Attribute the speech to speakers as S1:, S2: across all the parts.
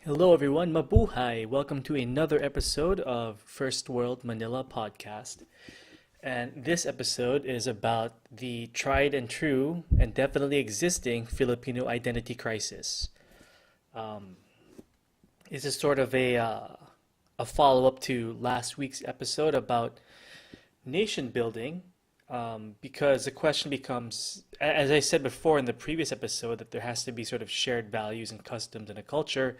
S1: Hello everyone, mabuhay! Welcome to another episode of First World Manila Podcast. And this episode is about the tried and true and definitely existing Filipino identity crisis. Um, this is sort of a follow-up to last week's episode about nation building, because the question becomes, as I said before in the previous episode, that there has to be sort of shared values and customs and a culture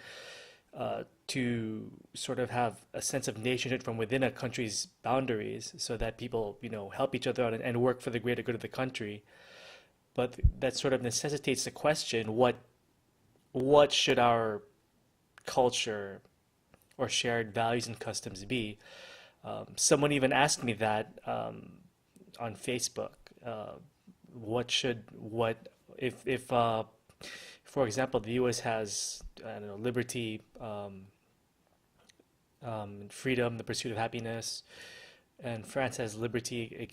S1: to sort of have a sense of nationhood from within a country's boundaries so that people, help each other out and work for the greater good of the country. But that sort of necessitates the question, what should our culture or shared values and customs be? Someone even asked me that on Facebook. Uh, what if for example, the U.S. has, I don't know, liberty, freedom, the pursuit of happiness, and France has liberty,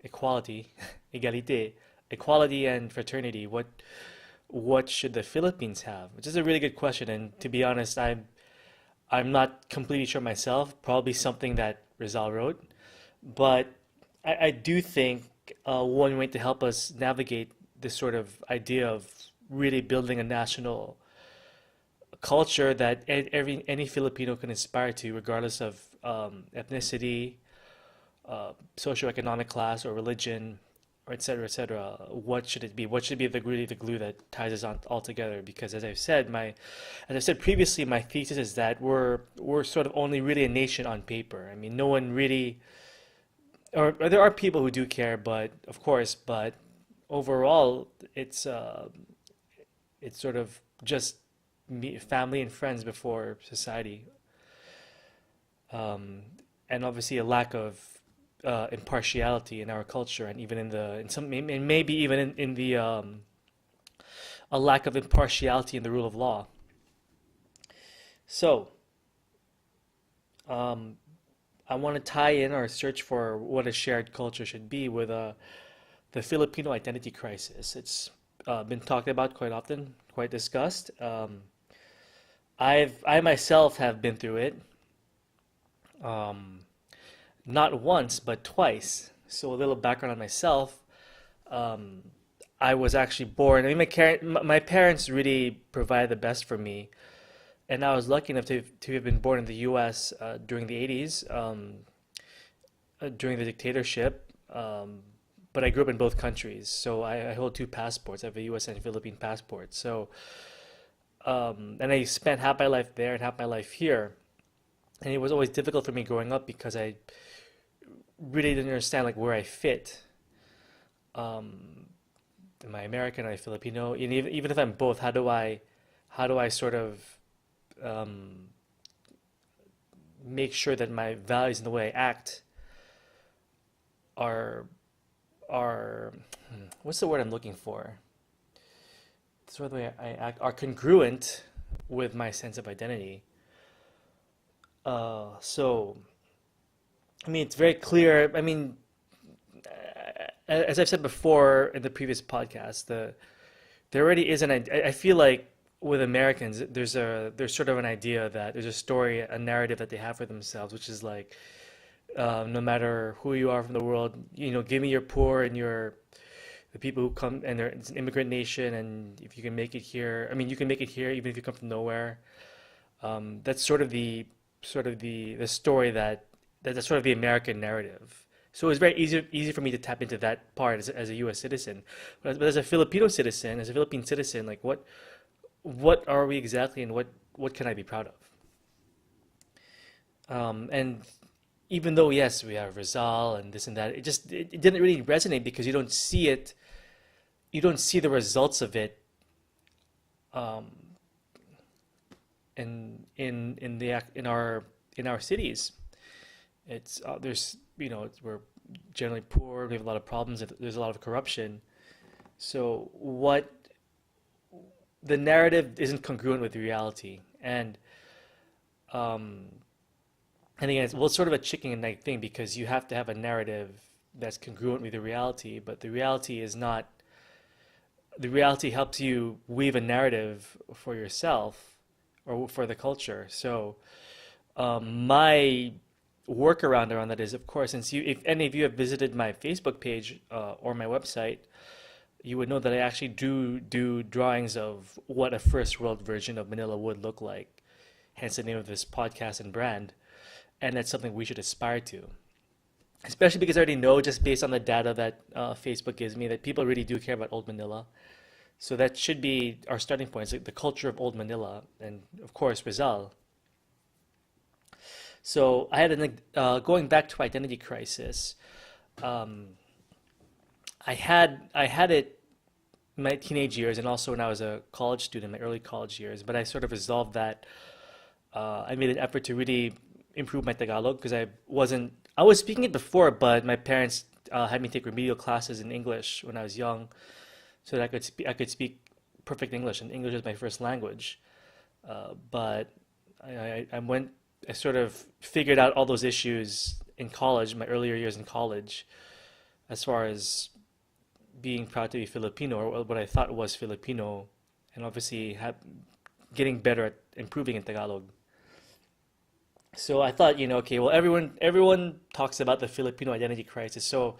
S1: equality, égalité, equality and fraternity. What should the Philippines have? Which is a really good question, and to be honest, I'm not completely sure myself. Probably something that Rizal wrote, but I do think one way to help us navigate this sort of idea of really building a national culture that any Filipino can aspire to, regardless of ethnicity, socioeconomic class, or religion, or et cetera, et cetera. What should it be? What should be the glue that ties us on all together? Because as I said previously, my thesis is that we're sort of only really a nation on paper. I mean, no one really, or there are people who do care, but of course, but overall, it's sort of just family and friends before society, um, and obviously a lack of impartiality in our culture, and even in some and maybe even in the a lack of impartiality in the rule of law. So um, I want to tie in our search for what a shared culture should be with the Filipino identity crisis. It's been talked about quite often, quite discussed. I myself have been through it, um, not once but twice. So a little background on myself. Um, I was actually born. I mean, my parents really provided the best for me, and I was lucky enough to have been born in the U.S. During the '80s, during the dictatorship. But I grew up in both countries, so I hold two passports. I have a U.S. and Philippine passport. So, and I spent half my life there and half my life here. And it was always difficult for me growing up because I really didn't understand like where I fit. Um, am I American? Am I Filipino? And even if I'm both, how do I sort of um, make sure that my values and the way I act are are what's the word I'm looking for? Sort of the way I act are congruent with my sense of identity. So I mean, it's very clear. I mean, as I've said before in the previous podcast, there already is I feel like with Americans, there's sort of an idea that there's a story, a narrative that they have for themselves, which is like, no matter who you are from the world, give me your poor and the people who come, and it's an immigrant nation, and if you can make it here, I mean, you can make it here even if you come from nowhere. That's sort of the story that's sort of the American narrative. So it's very easy for me to tap into that part as a U.S. citizen, but as a Filipino citizen, as a Philippine citizen, like what are we exactly, and what can I be proud of? And even though yes, we have Rizal and this and that, it didn't really resonate because you don't see the results of it, um, in our cities. It's there's we're generally poor. We have a lot of problems. There's a lot of corruption. So the narrative isn't congruent with reality, um, and again, it's sort of a chicken and egg thing because you have to have a narrative that's congruent with the reality, but the reality is not. The reality helps you weave a narrative for yourself, or for the culture. So my workaround around that is, of course, since you, if any of you have visited my Facebook page or my website, you would know that I actually do drawings of what a first world version of Manila would look like. Hence the name of this podcast and brand. And that's something we should aspire to. Especially because I already know, just based on the data that Facebook gives me, that people really do care about Old Manila. So that should be our starting point. It's like the culture of Old Manila, and of course Rizal. So I had going back to identity crisis. Um, I had it in my teenage years, and also when I was a college student, my early college years. But I sort of resolved that. I made an effort to really improve my Tagalog because I was speaking it before, but my parents had me take remedial classes in English when I was young, so that I could speak perfect English, and English is my first language. But I sort of figured out all those issues in college, my earlier years in college, as far as being proud to be Filipino, or what I thought was Filipino, and obviously getting better at improving in Tagalog. So I thought, okay, well, everyone talks about the Filipino identity crisis. So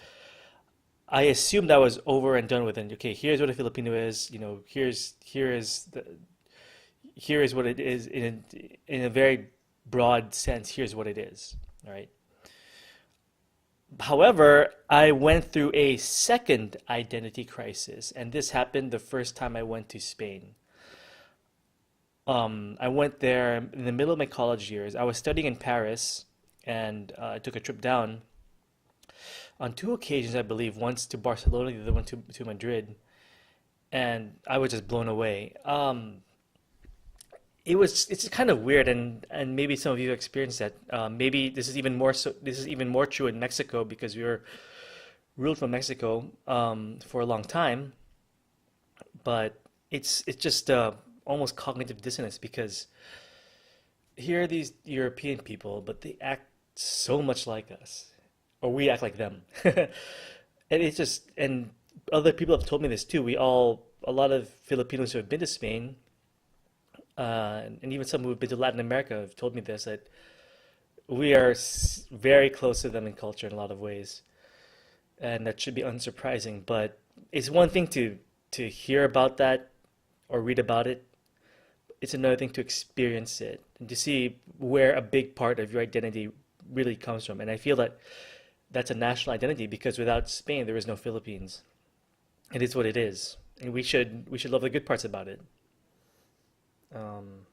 S1: I assumed I was over and done with it. Okay, here's what a Filipino is. Here is what it is in a very broad sense. Here's what it is. All right. However, I went through a second identity crisis, and this happened the first time I went to Spain. I went there in the middle of my college years. I was studying in Paris, and I took a trip down on two occasions, I believe. Once to Barcelona, the other one to Madrid, and I was just blown away. It's kind of weird, and maybe some of you have experienced that. Maybe this is even more so. This is even more true in Mexico because we were ruled from Mexico for a long time. But it's just almost cognitive dissonance because here are these European people, but they act so much like us, or we act like them. And it's just, and other people have told me this too. A lot of Filipinos who have been to Spain, and even some who have been to Latin America have told me this, that we are very close to them in culture in a lot of ways. And that should be unsurprising. But it's one thing to hear about that or read about it. It's another thing to experience it and to see where a big part of your identity really comes from. And I feel that that's a national identity because without Spain, there is no Philippines. It is what it is, and we should love the good parts about it. Um,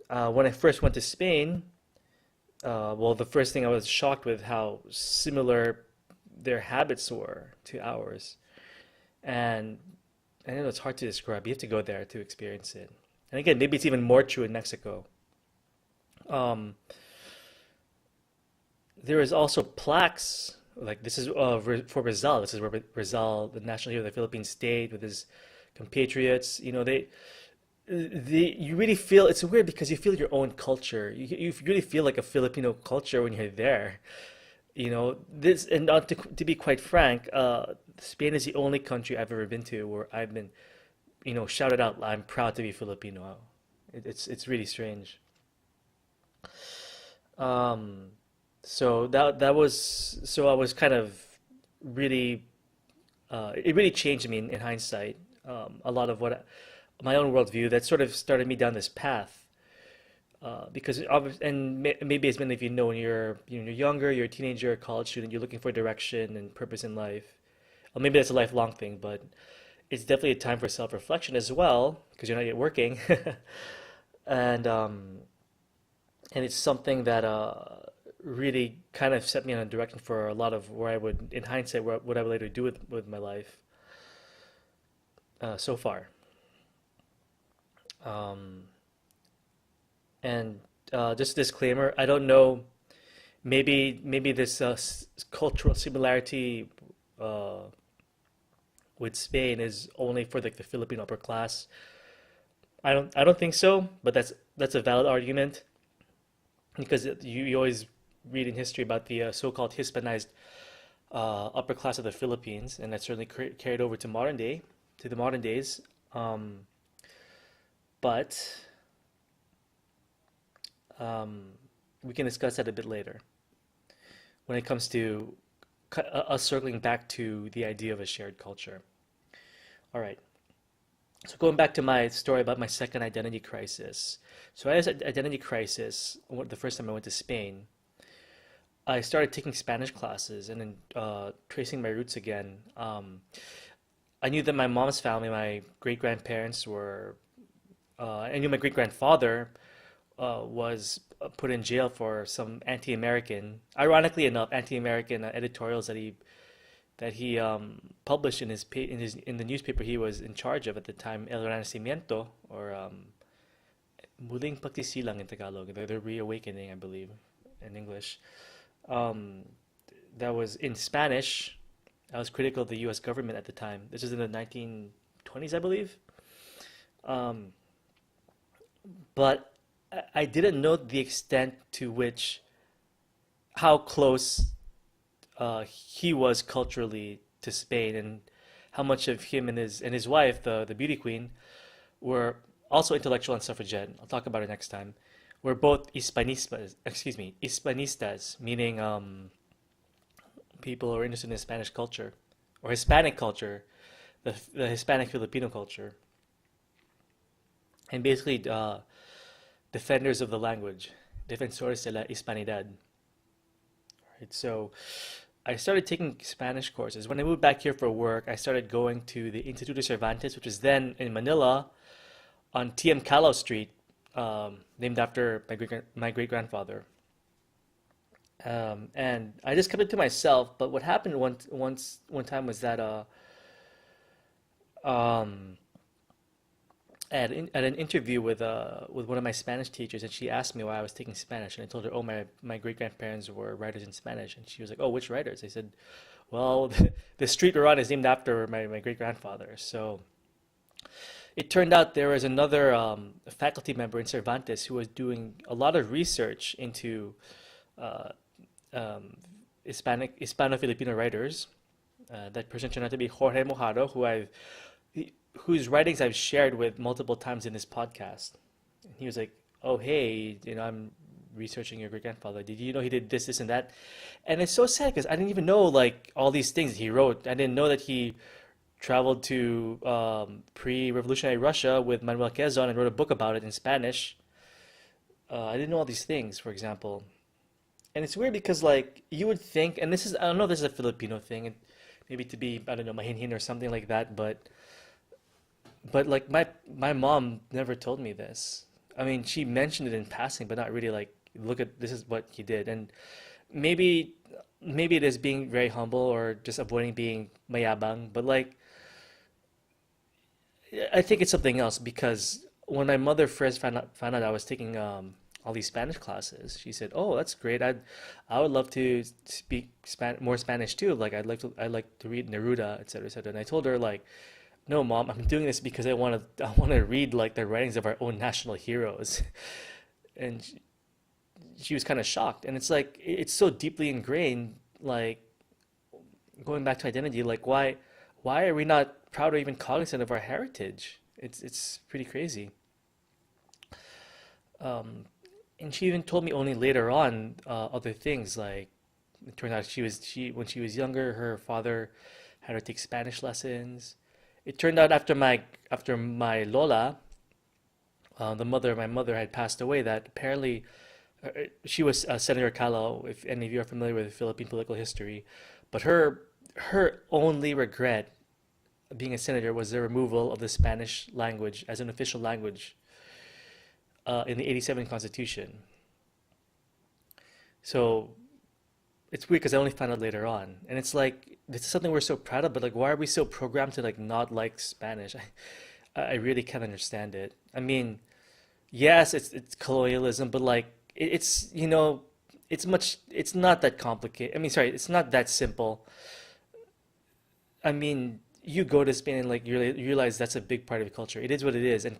S1: when I first went to Spain, well, the first thing I was shocked with how similar their habits were to ours, and I know it's hard to describe. You have to go there to experience it. And again, maybe it's even more true in Mexico. Um, there is also plaques. Like this is for Rizal. This is where Rizal, the national hero of the Philippines, stayed with his compatriots. You really feel it's weird because you feel your own culture. You really feel like a Filipino culture when you're there. This, and not to be quite frank, Spain is the only country I've ever been to where I've been, shouted out, "I'm proud to be Filipino." It's really strange. Um, so I was kind of really it really changed me in hindsight. A lot of my own worldview that sort of started me down this path. Because maybe as many of you know, when you're younger, you're a teenager, a college student, you're looking for direction and purpose in life. Or maybe that's a lifelong thing, but it's definitely a time for self-reflection as well because you're not yet working, and it's something that really kind of set me on a direction for a lot of where I would, in hindsight, what I would later do with my life so far. Um, and just disclaimer, I don't know. Maybe this cultural similarity uh, with Spain is only for like the Philippine upper class. I don't think so, but that's a valid argument because you always read in history about the so-called Hispanized upper class of the Philippines, and that's certainly carried over to the modern days. Um, but Um, we can discuss that a bit later when it comes to us circling back to the idea of a shared culture. All right. So going back to my story about my second identity crisis. So I had an identity crisis the first time I went to Spain. I started taking Spanish classes and then tracing my roots again. I knew that my mom's family, my great grandparents were. I knew my great grandfather was put in jail for some anti-American, ironically enough, anti-American editorials that he published in in the newspaper he was in charge of at the time, El Renacimiento, or Muling Pagtisilang in Tagalog, the Reawakening, I believe, in English. Um, that was in Spanish. I was critical of the U.S. government at the time. This was in the 1920s, I believe. Um, but I didn't know the extent to which how close he was culturally to Spain, and how much of him and his wife, the beauty queen, were also intellectual and suffragette. I'll talk about it next time. We're both Hispanistas, meaning people who are interested in Spanish culture or Hispanic culture, the Hispanic Filipino culture, and basically defenders of the language, defensores de la hispanidad. Right? So I started taking Spanish courses. When I moved back here for work, I started going to the Instituto Cervantes, which is then in Manila on TM Callao Street, named after my great grandfather. And I just kept it to myself. But what happened one time was that um, at an interview with one of my Spanish teachers, and she asked me why I was taking Spanish, and I told her, oh, my great grandparents were writers in Spanish, and she was like, oh, which writers? I said, well, the street we're on is named after my great grandfather. So it turned out there was another faculty member in Cervantes who was doing a lot of research into uh, um, Hispano-Filipino writers. That person turned out to be Jorge Mojado, whose writings I've shared with multiple times in this podcast. And he was like, "Oh, hey, I'm researching your great grandfather. Did you know he did this, this, and that?" And it's so sad because I didn't even know like all these things he wrote. I didn't know that he traveled to pre-revolutionary Russia with Manuel Quezon and wrote a book about it in Spanish. I didn't know all these things, for example. And it's weird because like you would think, and this is I don't know if this is a Filipino thing, and maybe to be I don't know mahinhin or something like that, but like my mom never told me this. I mean, she mentioned it in passing, but not really like look at this is what he did. And maybe maybe it is being very humble or just avoiding being mayabang, but like I think it's something else because when my mother first found out I was taking all these Spanish classes, she said, "Oh, that's great. I would love to speak more Spanish too. Like I'd like to read Neruda, etc., etc." And I told her like, "No, mom, I'm doing this because I want to read like the writings of our own national heroes." And she was kind of shocked. And it's like it's so deeply ingrained. Like going back to identity, like why are we not proud or even cognizant of our heritage? It's pretty crazy. Um, and she even told me only later on other things like it turned out she when she was younger her father had her take Spanish lessons. It turned out after my Lola, the mother of my mother had passed away, that apparently she was Senator Calao, if any of you are familiar with Philippine political history, but her only regret being a senator was the removal of the Spanish language as an official language in the '87 Constitution. So it's weird because I only found out later on, and it's like this is something we're so proud of, but like, why are we so programmed to like not like Spanish? I really can't understand it. I mean, yes, it's colonialism, but like it's it's not that complicated. I mean, sorry, it's not that simple. I mean, you go to Spain and like you realize that's a big part of your culture. It is what it is, and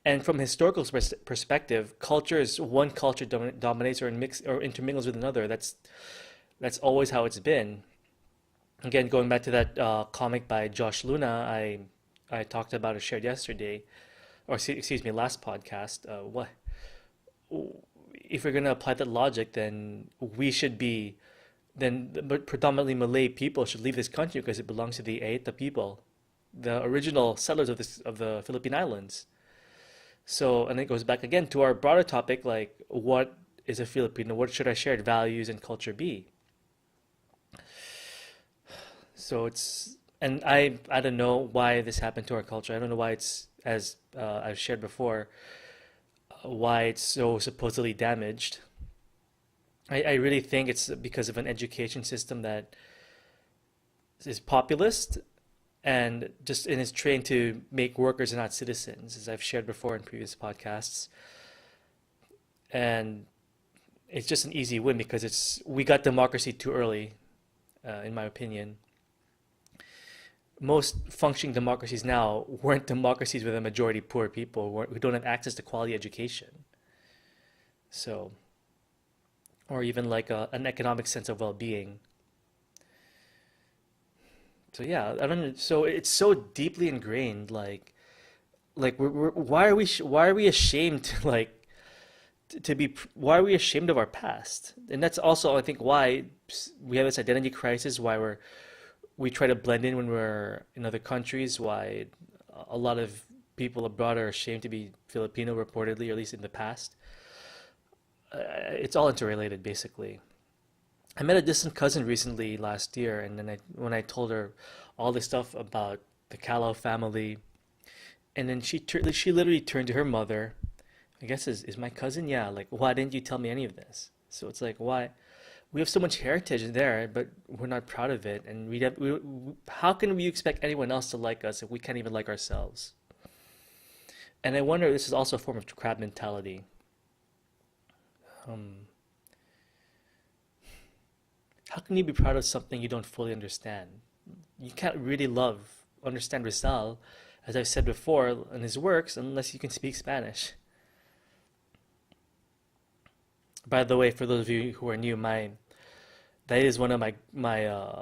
S1: and from a historical perspective, culture is one culture dominates or mix or intermingles with another. That's always how it's been. Again, going back to that comic by Josh Luna, I talked about or shared yesterday, or excuse me, last podcast. if we're gonna apply that logic, then we should be then the predominantly Malay people should leave this country because it belongs to the Aeta people, the original settlers of this of the Philippine Islands. So, and it goes back again to our broader topic, like what is a Filipino? What should our shared values and culture be? So it's, and I don't know why this happened to our culture. I don't know why it's, as I've shared before, why it's so supposedly damaged. I really think it's because of an education system that is populist and just and is trained to make workers and not citizens, as I've shared before in previous podcasts. And it's just an easy win because it's we got democracy too early, in my opinion. Most functioning democracies now weren't democracies with a majority poor people who don't have access to quality education. So, or even like an economic sense of well-being. So yeah, I don't know. So it's so deeply ingrained. Why are why are we ashamed to to be? Why are we ashamed of our past? And that's also, I think, why we have this identity crisis. Why we try to blend in when we're in other countries. Why a lot of people abroad are ashamed to be Filipino, reportedly, or at least in the past. It's all interrelated, basically. I met a distant cousin recently last year, and then when I told her all this stuff about the Callow family, and then she literally turned to her mother. I guess is my cousin? Yeah. Like, why didn't you tell me any of this? So it's like, why? We have so much heritage there, but we're not proud of it, and how can we expect anyone else to like us if we can't even like ourselves? And I wonder if this is also a form of crab mentality. Um, how can you be proud of something you don't fully understand? You can't really understand Rizal, as I've said before, in his works, unless you can speak Spanish. By the way, for those of you who are new, my that is one of my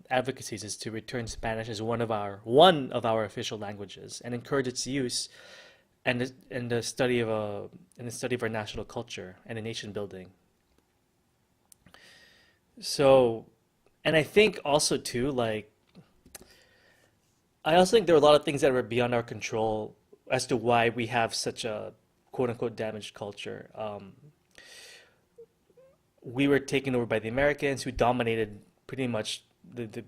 S1: advocacies is to return Spanish as one of our official languages and encourage its use and the study of our national culture and a nation building. So, and I think also too, I also think there are a lot of things that were beyond our control as to why we have such a quote unquote damaged culture. We were taken over by the Americans who dominated the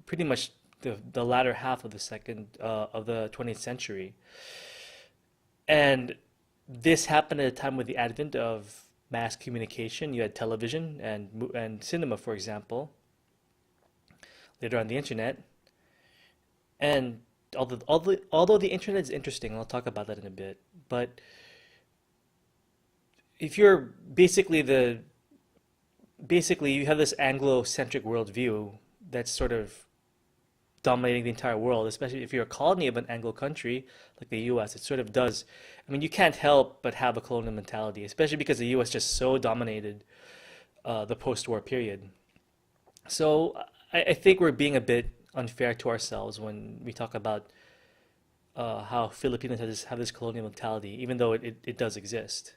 S1: pretty much the latter half of the 20th century. And this happened at a time with the advent of mass communication. You had television and cinema, for example, later on the internet. And although the internet is interesting, and I'll talk about that in a bit, but if you're basically you have this Anglo-centric worldview that's sort of dominating the entire world, especially if you're a colony of an Anglo country like the US. It sort of does. I mean, you can't help but have a colonial mentality, especially because the US just so dominated the post-war period. So I think we're being a bit unfair to ourselves when we talk about how Filipinos have this colonial mentality, even though it does exist.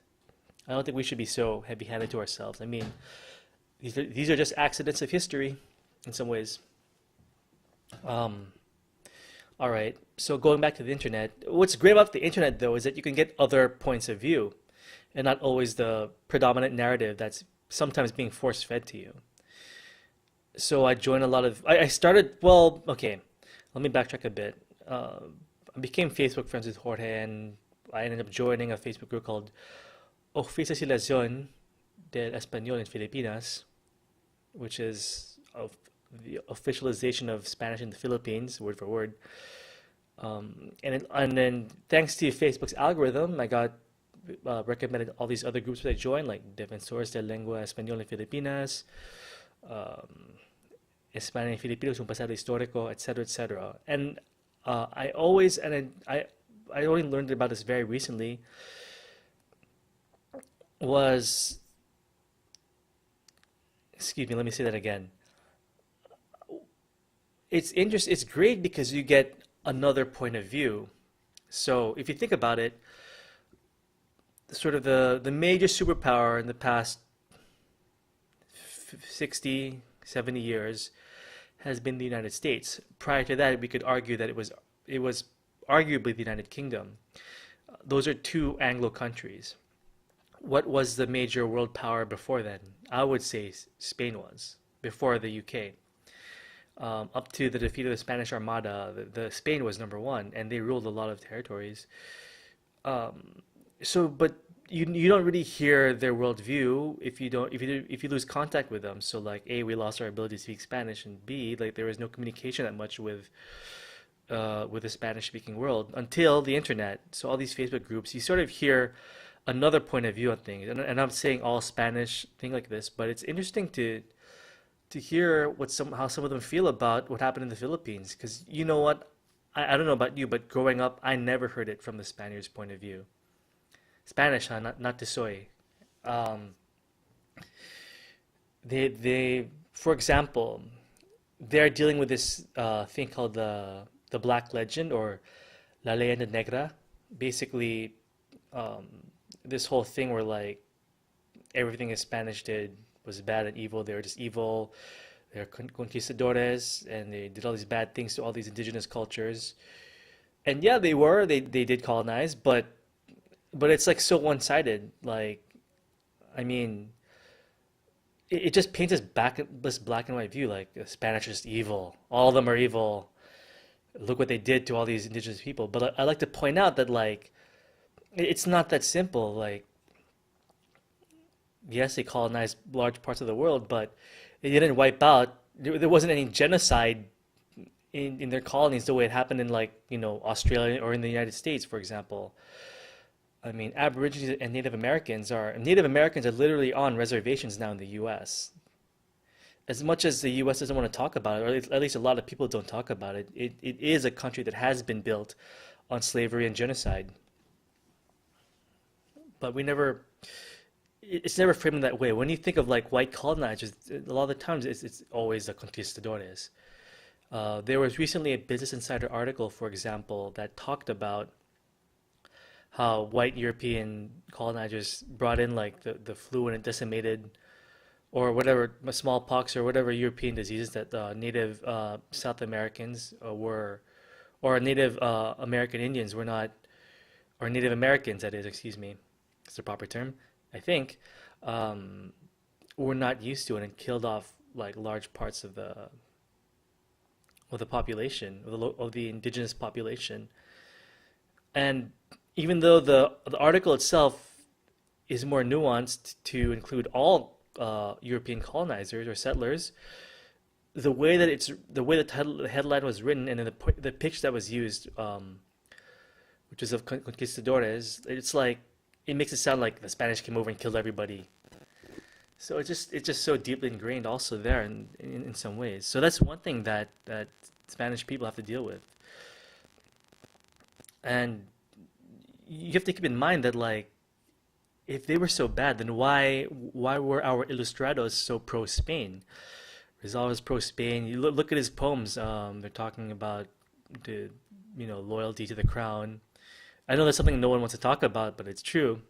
S1: I don't think we should be so heavy-handed to ourselves. I mean, these are just accidents of history in some ways. Um, all right. So going back to the internet, what's great about the internet though is that you can get other points of view and not always the predominant narrative that's sometimes being force fed to you. So I joined a lot of, I started, well, okay, let me backtrack a bit. I became Facebook friends with Jorge and I ended up joining a Facebook group called Oficialización del Español en Filipinas, which is of the officialization of Spanish in the Philippines, word for word. And then thanks to Facebook's algorithm, I got recommended all these other groups that I joined, like Defensores de Lengua Española en Filipinas, um, España en Filipinos, un pasado histórico, etc., etc. And I always, and I only learned about this very recently, was, excuse me, let me say that again. It's great because you get another point of view. So if you think about it, sort of the major superpower in the past 60, 70 years has been the United States. Prior to that, we could argue that it was arguably the United Kingdom. Those are two Anglo countries. What was the major world power before then? I would say Spain was before the UK. Up to the defeat of the Spanish Armada, the Spain was number one, and they ruled a lot of territories. But you don't really hear their worldview if you lose contact with them. So like A, we lost our ability to speak Spanish, and B, like there was no communication that much with the Spanish speaking world until the internet. So all these Facebook groups, you sort of hear another point of view on things. And I'm saying all Spanish thing like this, but it's interesting to hear how some of them feel about what happened in the Philippines. Because you know what, I don't know about you, but growing up, I never heard it from the Spaniards' point of view. Spanish, huh? Not Tisoy. Um, for example, they're dealing with this thing called the Black Legend or La Leyenda Negra. Basically, um, this whole thing where like everything the Spanish did was bad and evil. They were just evil. They're conquistadores, and they did all these bad things to all these indigenous cultures. And yeah, they did colonize, but it's like so one-sided. Like, I mean, it just paints this black and white view. Like the Spanish are just evil. All of them are evil. Look what they did to all these indigenous people. But I like to point out that like it's not that simple. Like, yes, they colonized large parts of the world, but they didn't wipe out. There wasn't any genocide in their colonies the way it happened in like Australia or in the United States, for example. I mean, Aborigines and Native Americans are literally on reservations now in the U.S. As much as the U.S. doesn't want to talk about it, or at least a lot of people don't talk about it, it is a country that has been built on slavery and genocide. But it's never framed in that way. When you think of like white colonizers, a lot of the times it's always the conquistadores. There was recently a Business Insider article, for example, that talked about how white European colonizers brought in like the flu and it decimated or whatever smallpox or whatever European diseases that native South Americans or native American Indians were not, or Native Americans that is, excuse me, it's the proper term, I think, um, were not used to it and killed off like large parts of the population of the indigenous population. And even though the article itself is more nuanced to include all European colonizers or settlers, the headline was written and then the pitch that was used, which is of conquistadores, it's like it makes it sound like the Spanish came over and killed everybody. So it's just so deeply ingrained also there in some ways. So that's one thing that Spanish people have to deal with, and you have to keep in mind that like if they were so bad, then why were our ilustrados so pro Spain? Rizal was pro Spain. You look at his poems. They're talking about the loyalty to the crown. I know that's something no one wants to talk about, but it's true.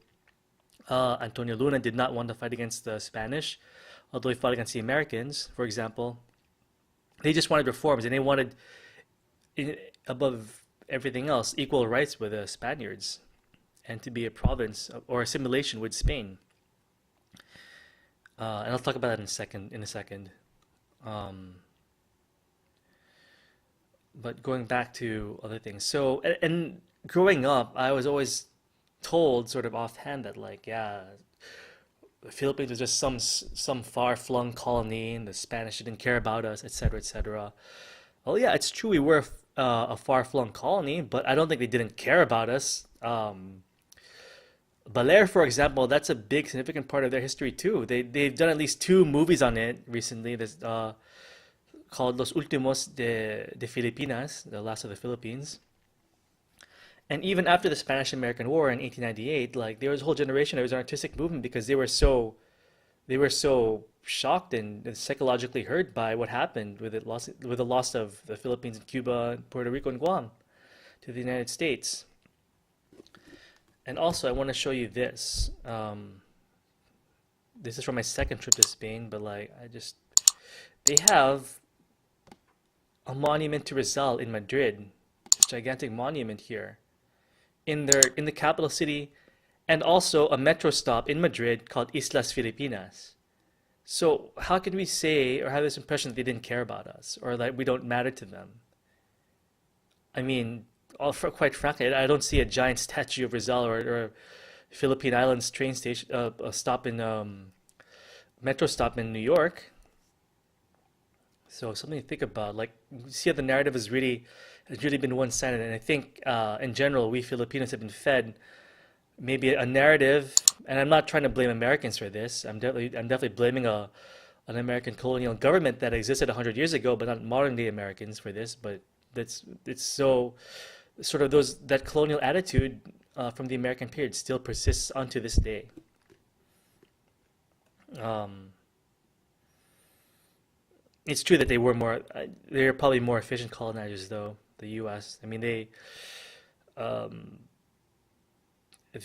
S1: Antonio Luna did not want to fight against the Spanish, although he fought against the Americans, for example. They just wanted reforms, and they wanted, above everything else, equal rights with the Spaniards, and to be a province or assimilation with Spain. And I'll talk about that in a second. Um, but going back to other things, so and growing up, I was always told, sort of offhand, that like, yeah, the Philippines was just some far-flung colony, and the Spanish didn't care about us, etc., etc. Well, yeah, it's true we were a far-flung colony, but I don't think they didn't care about us. Balear, for example, that's a big significant part of their history too. They've done at least two movies on it recently. That's called Los Últimos de Filipinas, the last of the Philippines. And even after the Spanish-American War in 1898, like there was a whole generation. There was an artistic movement because they were so shocked and psychologically hurt by what happened with the loss of the Philippines and Cuba, Puerto Rico and Guam to the United States. And also, I want to show you this. This is from my second trip to Spain, but like, they have a monument to Rizal in Madrid, this gigantic monument here in the capital city, and also a metro stop in Madrid called Islas Filipinas. So how can we say or have this impression that they didn't care about us or that we don't matter to them? I mean, quite frankly, I don't see a giant statue of Rizal or Philippine Islands train station a stop in metro stop in New York. So something to think about. Like, you see how the narrative has really been one-sided, and I think in general we Filipinos have been fed maybe a narrative, and I'm not trying to blame Americans for this. I'm definitely blaming an American colonial government that existed 100 years ago, but not modern day Americans for this. But it's so sort of those that colonial attitude from the American period still persists onto this day. Um, it's true that they're probably more efficient colonizers though, the U.S. I mean, um,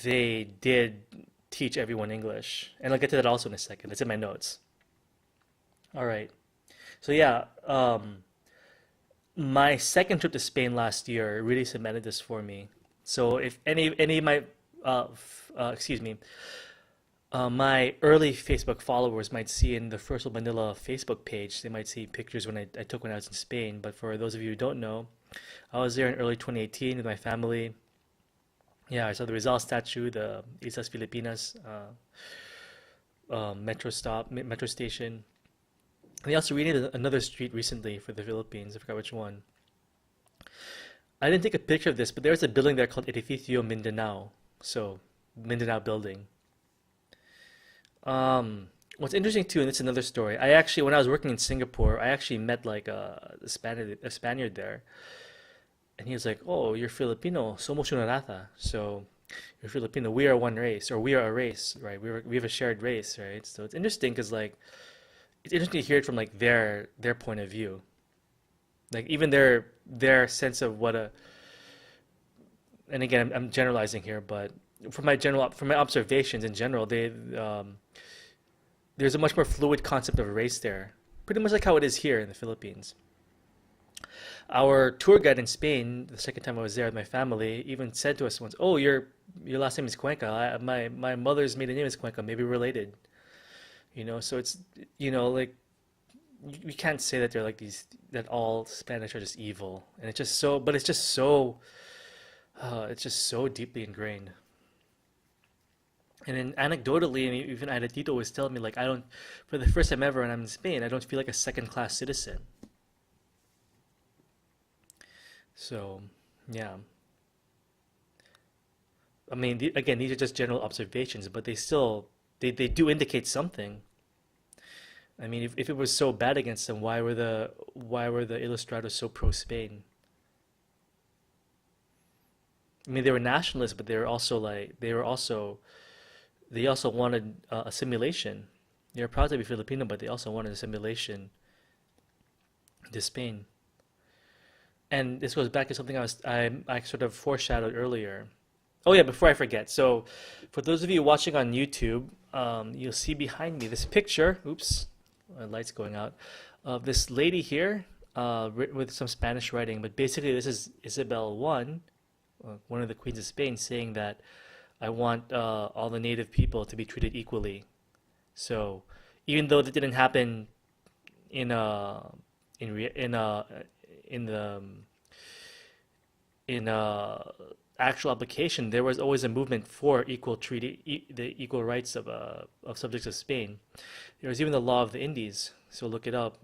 S1: they did teach everyone English, and I'll get to that also in a second. That's in my notes. All right. So yeah, my second trip to Spain last year really cemented this for me. So if any of my excuse me, my early Facebook followers might see in the First World Manila Facebook page, they might see pictures I took when I was in Spain. But for those of you who don't know, I was there in early 2018 with my family. Yeah, I saw the Rizal statue, the Islas Filipinas metro station. And they also rented another street recently for the Philippines. I forgot which one. I didn't take a picture of this, but there's a building there called Edificio Mindanao. So, Mindanao building. What's interesting too, and it's another story. I actually, when I was working in Singapore, I actually met like a Spaniard there, and he was like, "Oh, you're Filipino, somos una raza." So you're Filipino. We are one race, or we are a race, right? We have a shared race, right? So it's interesting because like it's interesting to hear it from like their point of view, like even their sense of what a. And again, I'm generalizing here, but from my observations in general, there's a much more fluid concept of race there, pretty much like how it is here in the Philippines. Our tour guide in Spain, the second time I was there with my family, even said to us once, "Oh, your last name is Cuenca. My mother's maiden name is Cuenca. Maybe we're related." So it's like we can't say that they're like these that all Spanish are just evil, and it's just so deeply ingrained. And then anecdotally, and even Adatito was telling me like I don't, for the first time ever, when I'm in Spain, I don't feel like a second class citizen. So, yeah. I mean, again, these are just general observations, but they do indicate something. I mean, if it was so bad against them, why were the Ilustrados so pro Spain? I mean, they were nationalists, but they also wanted assimilation. They were proud to be Filipino, but they also wanted assimilation to Spain. And this goes back to something I sort of foreshadowed earlier. Oh yeah, before I forget. So, for those of you watching on YouTube, you'll see behind me this picture. Oops, my light's going out. Of this lady here, with some Spanish writing. But basically, this is Isabel one of the queens of Spain, saying that I want all the native people to be treated equally. So, even though that didn't happen in in re- in the in actual application, there was always a movement for the equal rights of subjects of Spain. There was even the law of the Indies. So look it up.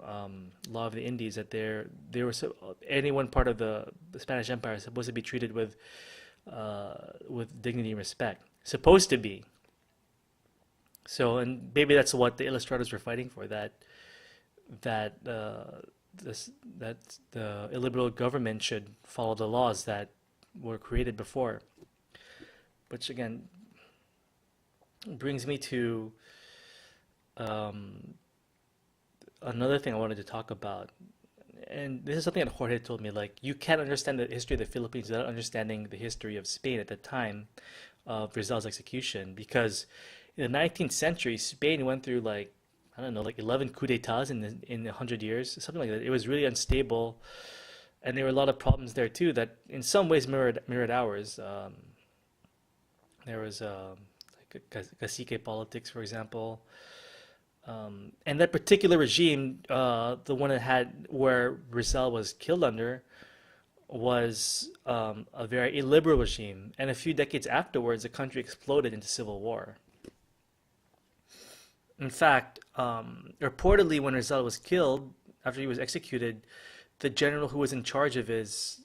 S1: Law of the Indies that there was any one part of the Spanish Empire is supposed to be treated with dignity and respect. Supposed to be. So, and maybe that's what the illustrators were fighting for. That this that the illiberal government should follow the laws that were created before. Which again brings me to um, another thing I wanted to talk about. And this is something that Jorge told me. Like, you can't understand the history of the Philippines without understanding the history of Spain at the time, of Rizal's execution, because in the 19th century, Spain went through like, I don't know, like 11 coups d'états in 100 years, something like that. It was really unstable, and there were a lot of problems there too that in some ways mirrored ours. There was like cacique politics, for example, and that particular regime, the one that had where Rizal was killed under, was a very illiberal regime. And a few decades afterwards, the country exploded into civil war. In fact, reportedly, when Rizal was killed, after he was executed, the general who was in charge of his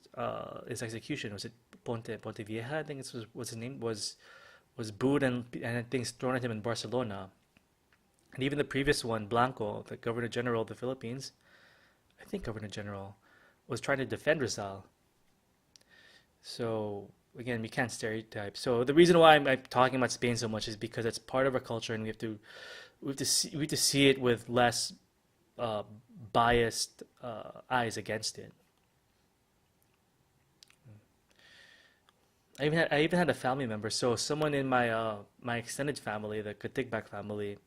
S1: execution, was it Pontevieja? I think it was his name, was booed and I think thrown at him in Barcelona. And even the previous one, Blanco, the Governor General of the Philippines, I think Governor General, was trying to defend Rizal. So again, we can't stereotype. So the reason why I'm talking about Spain so much is because it's part of our culture, and we have to see it with less uh, biased eyes against it. I even had a family member. So someone in my extended family, the Katigbak family,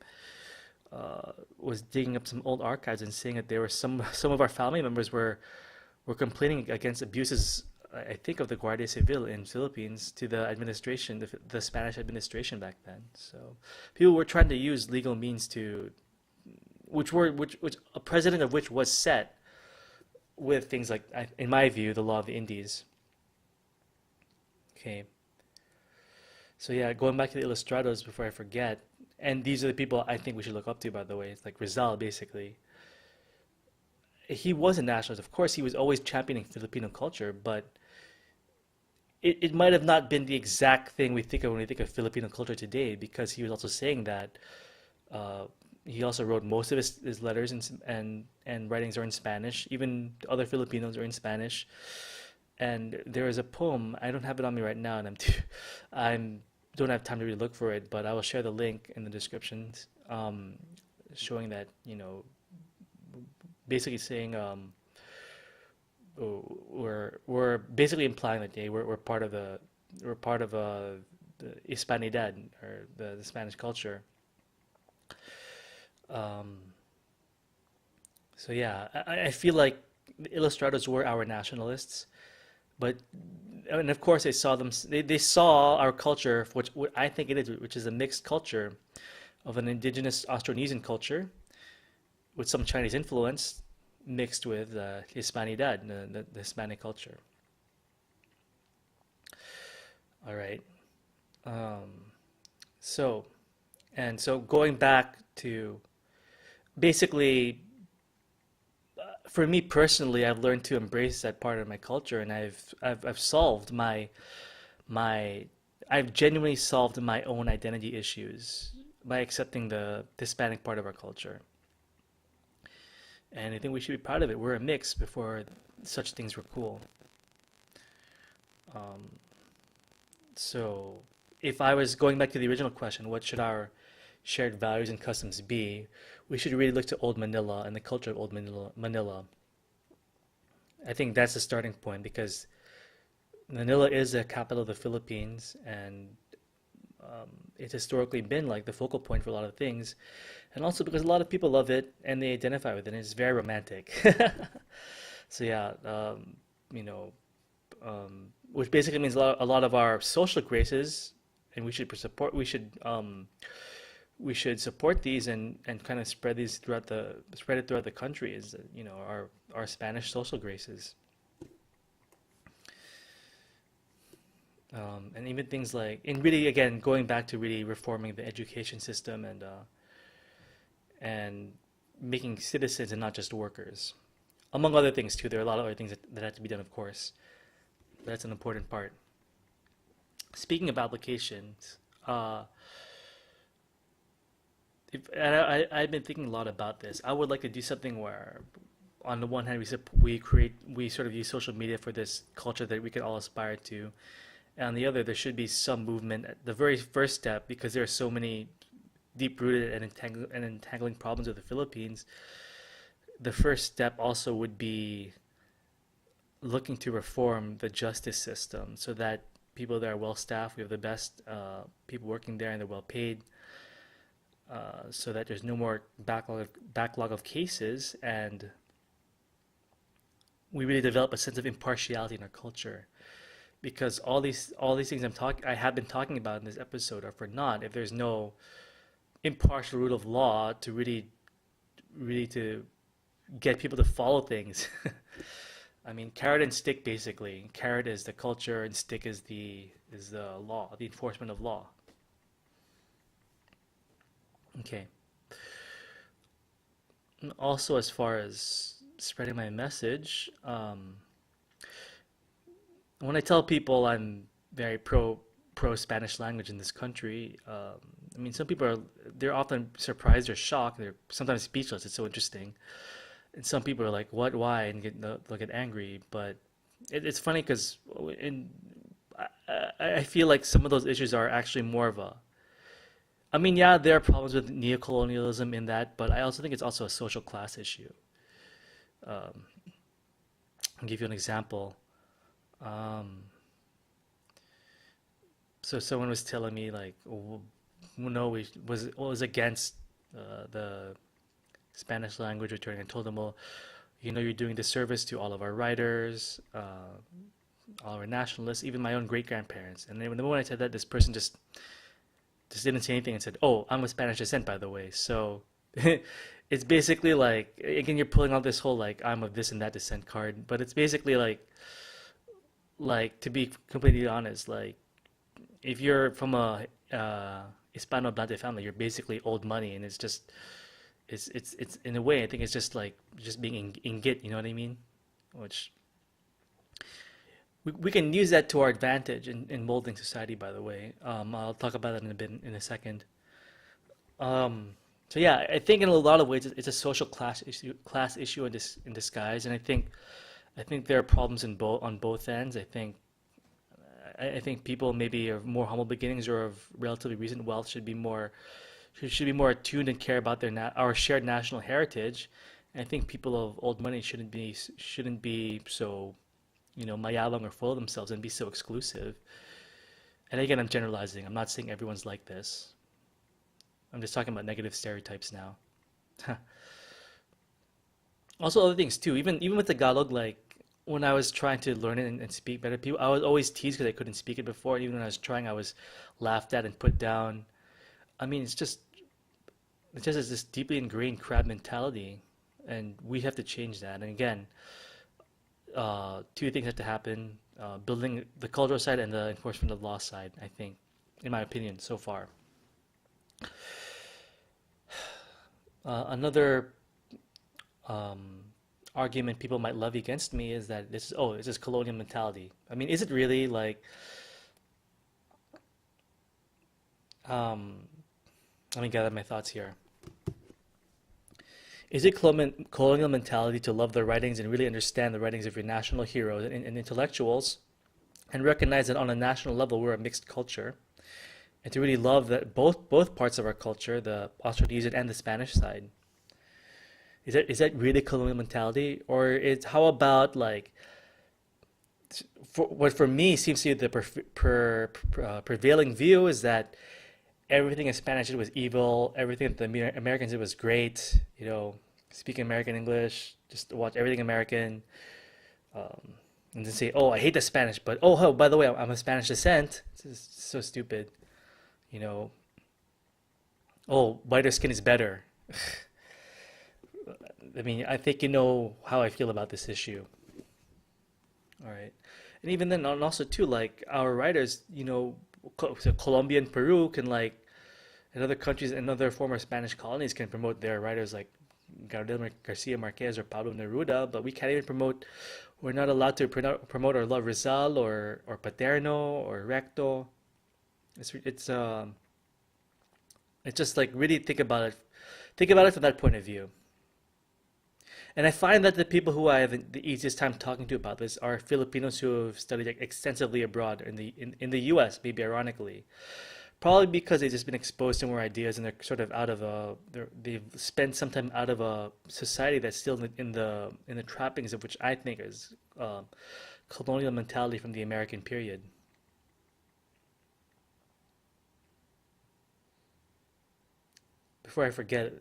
S1: was digging up some old archives and saying that there were some of our family members were complaining against abuses. I think of the Guardia Civil in Philippines to the administration, the Spanish administration back then. So people were trying to use legal means to, which a president of which was set with things like, in my view, the law of the Indies. Okay, so yeah, going back to the Ilustrados before I forget, and these are the people I think we should look up to, by the way. It's like Rizal, basically. He was a nationalist. Of course, he was always championing Filipino culture, but it might have not been the exact thing we think of when we think of Filipino culture today, because he was also saying that uh, he also wrote most of his letters and writings are in Spanish. Even other Filipinos are in Spanish. And there is a poem. I don't have it on me right now, and I'm don't have time to really look for it. But I will share the link in the descriptions, showing that basically saying we're basically implying that we're part of the Hispanidad, or the Spanish culture. Um, so yeah, I feel like the Ilustrados were our nationalists, but and of course they saw our culture for which what I think it is, which is a mixed culture of an indigenous Austronesian culture with some Chinese influence mixed with Hispanidad, the Hispanic culture. All right. Um, so so going back to basically, for me personally, I've learned to embrace that part of my culture, and I've solved my I've genuinely solved my own identity issues by accepting the Hispanic part of our culture. And I think we should be proud of it. We're a mix before such things were cool. Um, so, if I was going back to the original question, what should our shared values and customs be? We should really look to Old Manila and the culture of Old Manila. I think that's the starting point, because Manila is the capital of the Philippines, and it's historically been like the focal point for a lot of things, and also because a lot of people love it and they identify with it, and it's very romantic. So yeah, you know, which basically means a lot of our social graces, and we should support these and kind of spread it throughout the country, is our Spanish social graces. And even things like, and really again going back to really reforming the education system, and making citizens and not just workers, among other things too. There are a lot of other things that have to be done, of course, but that's an important part. Speaking of applications, I've been thinking a lot about this. I would like to do something where, on the one hand, we sort of use social media for this culture that we can all aspire to, and on the other, there should be some movement at the very first step, because there are so many deep-rooted and entangling problems with the Philippines. The first step also would be looking to reform the justice system, so that people that are well staffed. We have the best people working there, and they're well paid, so that there's no more backlog of cases, and we really develop a sense of impartiality in our culture. Because all these things I have been talking about in this episode are for naught if there's no impartial rule of law to really to get people to follow things. I mean, carrot and stick basically. Carrot is the culture, and stick is the law, the enforcement of law. Okay. And also, as far as spreading my message, when I tell people I'm very pro Spanish language in this country, I mean, some people they're often surprised or shocked. They're sometimes speechless. It's so interesting. And some people are like, "What? Why?" and they'll get angry. But it's funny because in I feel like some of those issues are actually more of a. I mean, yeah, there are problems with neocolonialism in that, but I also think it's also a social class issue. Um, I'll give you an example. Um, so someone was telling me like, no, we was against the Spanish language returning. I told them, well, you're doing disservice to all of our writers, all our nationalists, even my own great grandparents. And then the moment I said that, this person just didn't say anything and said, "Oh, I'm of Spanish descent, by the way." So it's basically like, again, you're pulling out this whole like I'm of this and that descent card, but it's basically like to be completely honest, like if you're from a Hispano-Hablante family, you're basically old money, and it's in a way, I think it's just like just being in git, you know what I mean? Which we can use that to our advantage in molding society, by the way. I'll talk about that in a second. Um, so yeah, I think in a lot of ways it's a social class issue in disguise, and I think there are problems in both on both ends. I think people maybe of more humble beginnings or of relatively recent wealth should be more attuned and care about our shared national heritage. And I think people of old money shouldn't be so mayabang or full of themselves and be so exclusive. And again, I'm generalizing. I'm not saying everyone's like this. I'm just talking about negative stereotypes now. Also, other things too. Even with Tagalog, like when I was trying to learn it and speak better, people I was always teased because I couldn't speak it before. And even when I was trying, I was laughed at and put down. I mean, it's just this deeply ingrained crab mentality, and we have to change that. And again, two things have to happen: building the cultural side and the enforcement of law side. I think, in my opinion, so far. Another um, argument people might levy against me is that this is colonial mentality. I mean, is it really like? Um, Let me gather my thoughts here. Is it colonial mentality to love the writings and really understand the writings of your national heroes and intellectuals, and recognize that on a national level we're a mixed culture, and to really love that both parts of our culture, the Austronesian and the Spanish side? Is that really colonial mentality, or is how about like what for me seems to be the prevailing view is that everything in Spanish did was evil, everything that the Americans did was great, speaking American English, just watch everything American, um, and then say, oh, I hate the Spanish, but oh, by the way, I'm of Spanish descent. This is so stupid, you know. Oh, whiter skin is better. I mean, I think you know how I feel about this issue. All right. And even then, and also too, like our writers, so Colombia and Peru can like, and other countries and other former Spanish colonies can promote their writers like Gabriel Garcia Marquez or Pablo Neruda, but we can't even promote. We're not allowed to promote or love Rizal or Paterno or Recto. It's just like really think about it. Think about it from that point of view. And I find that the people who I have the easiest time talking to about this are Filipinos who have studied like, extensively abroad in the U.S. Maybe ironically, probably because they've just been exposed to more ideas and they're sort of out of they've spent some time out of a society that's still in the trappings of which I think is colonial mentality from the American period. before I forget,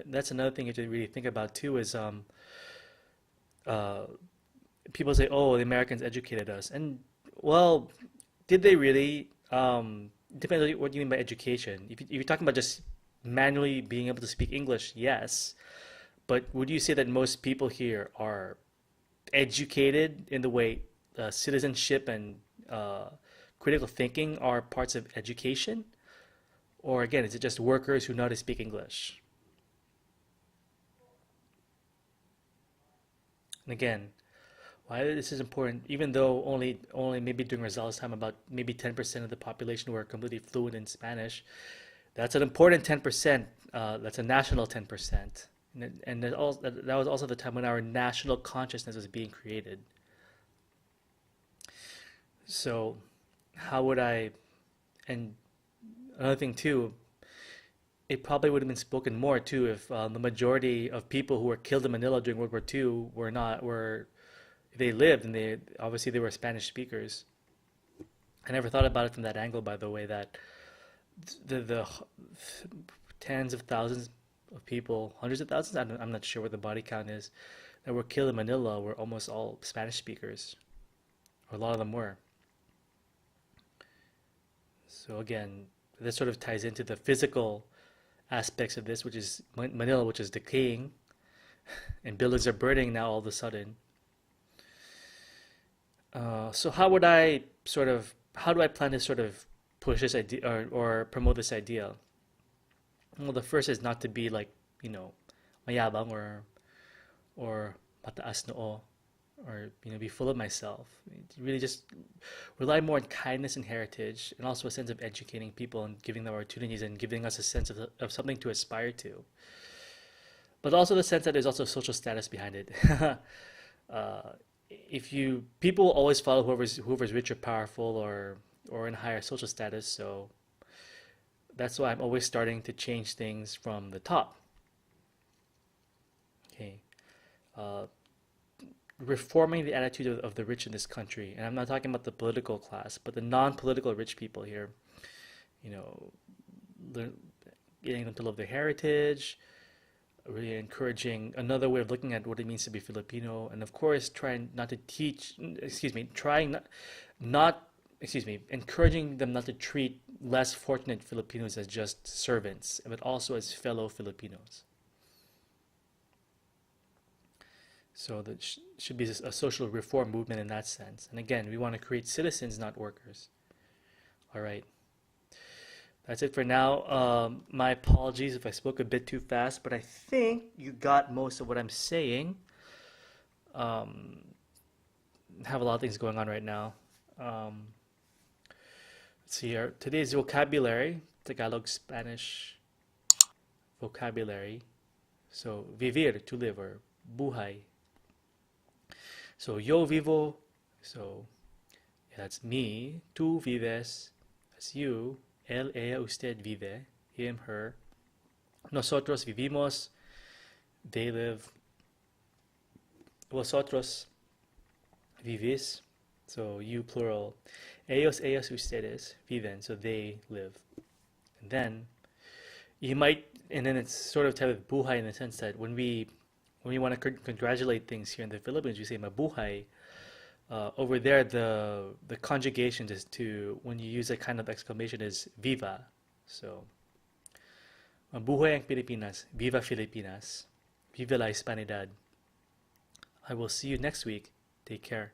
S1: that's another thing you have to really think about too is uh, people say, "Oh, the Americans educated us," and well, did they really? Depends on what you mean by education. If you're talking about just manually being able to speak English, yes. But would you say that most people here are educated in the way citizenship and uh, critical thinking are parts of education? Or again, is it just workers who know how to speak English? And again, why this is important, even though only maybe during Rizal's time about maybe 10% of the population were completely fluent in Spanish. That's an important 10%. That's a national 10%. And that was also the time when our national consciousness was being created. So, how would I, and another thing too, it probably would have been spoken more too if the majority of people who were killed in Manila during World War II were they lived and they obviously they were Spanish speakers. I never thought about it from that angle, by the way, that the tens of thousands of people, hundreds of thousands, I'm not sure what the body count is, that were killed in Manila were almost all Spanish speakers, or a lot of them were. So again, this sort of ties into the physical aspects of this, which is Manila, which is decaying, and buildings are burning now all of a sudden. So how do I plan to sort of push this idea or promote this idea? Well, the first is not to be like, mayabang or mataas noo or be full of myself. Really just rely more on kindness and heritage and also a sense of educating people and giving them opportunities and giving us a sense of something to aspire to. But also the sense that there's also social status behind it. uh, if you people always follow whoever's rich or powerful or in higher social status, so that's why I'm always starting to change things from the top. Okay. Uh, Reforming the attitude of the rich in this country, and I'm not talking about the political class, but the non-political rich people here. You know, learn, getting them to love their heritage, really encouraging another way of looking at what it means to be Filipino, and of course, trying not to teach. Excuse me, trying not excuse me, encouraging them not to treat less fortunate Filipinos as just servants, but also as fellow Filipinos. So that should be a social reform movement in that sense. And again, we want to create citizens, not workers. All right. That's it for now. My apologies if I spoke a bit too fast, but I think you got most of what I'm saying. Um, have a lot of things going on right now. Um, let's see here. Today's vocabulary, Tagalog, Spanish vocabulary. So, vivir, to live, or buhay. So, yo vivo. So, yeah, that's me. Tú vives. That's you. Él, ella, usted vive. Him, her. Nosotros vivimos. They live. Vosotros vivís. So, you, plural. Ellos, ellas, ustedes viven. So, they live. And then, and then it's sort of tied with buhay in the sense that when we want to congratulate things here in the Philippines, we say mabuhay. Over there, the conjugation is to when you use a kind of exclamation is viva. So mabuhay ang Pilipinas, viva Filipinas, viva la Hispanidad. I will see you next week. Take care.